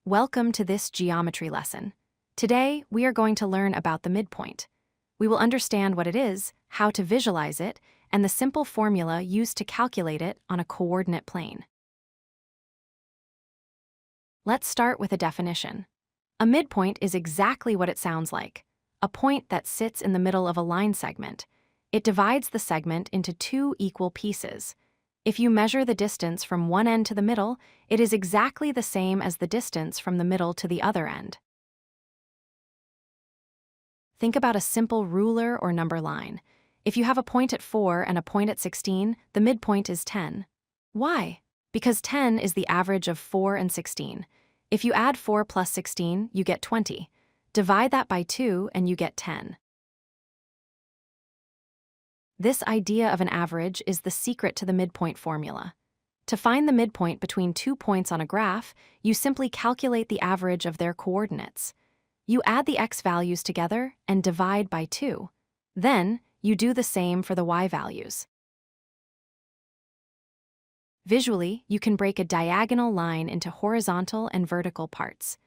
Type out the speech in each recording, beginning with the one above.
Welcome to this geometry lesson. Today, we are going to learn about the midpoint. We will understand what it is, how to visualize it, and the simple formula used to calculate it on a coordinate plane. Let's start with a definition. A midpoint is exactly what it sounds like, a point that sits in the middle of a line segment. It divides the segment into two equal pieces. If you measure the distance from one end to the middle, it is exactly the same as the distance from the middle to the other end. Think about a simple ruler or number line. If you have a point at 4 and a point at 16, the midpoint is 10. Why? Because 10 is the average of 4 and 16. If you add 4 plus 16, you get 20. Divide that by 2 and you get 10. This idea of an average is the secret to the midpoint formula. To find the midpoint between 2 points on a graph, you simply calculate the average of their coordinates. You add the x values together and divide by 2. Then, you do the same for the y values. Visually, you can break a diagonal line into horizontal and vertical parts.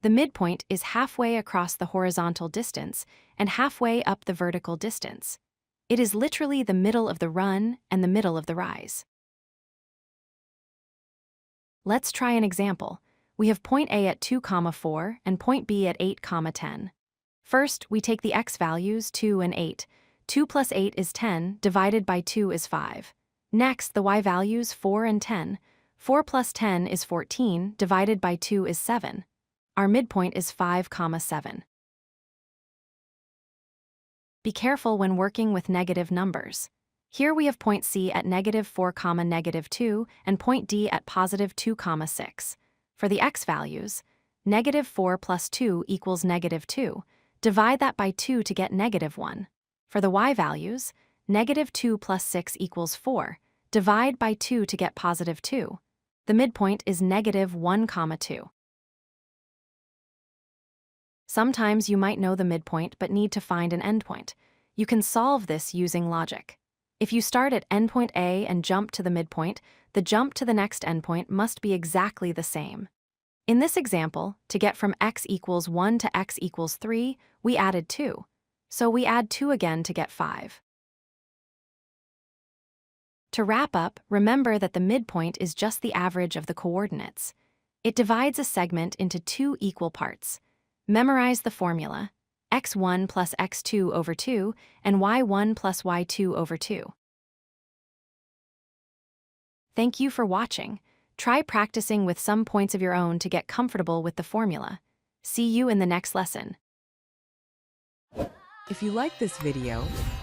The midpoint is halfway across the horizontal distance and halfway up the vertical distance. It is literally the middle of the run and the middle of the rise. Let's try an example. We have point A at 2, 4 and point B at 8, 10. First, we take the x values 2 and 8. 2 plus 8 is 10, divided by 2 is 5. Next, the y values 4 and 10. 4 plus 10 is 14, divided by 2 is 7. Our midpoint is 5, 7. Be careful when working with negative numbers. Here we have point C at -4, -2 and point D at +2, 6. For the x values, -4 plus 2 equals -2. Divide that by 2 to get -1. For the y values, -2 plus 6 equals 4. Divide by 2 to get +2. The midpoint is -1, 2. Sometimes you might know the midpoint but need to find an endpoint. You can solve this using logic. If you start at endpoint A and jump to the midpoint, the jump to the next endpoint must be exactly the same. In this example, to get from x equals 1 to x equals 3, we added 2. So we add 2 again to get 5. To wrap up, remember that the midpoint is just the average of the coordinates. It divides a segment into two equal parts. Memorize the formula, x1 plus x2 over 2 and y1 plus y2 over 2. Thank you for watching. Try practicing with some points of your own to get comfortable with the formula. See you in the next lesson. If you like this video,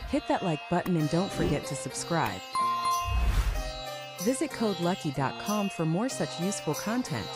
hit that like button and don't forget to subscribe. Visit codelucky.com for more such useful content.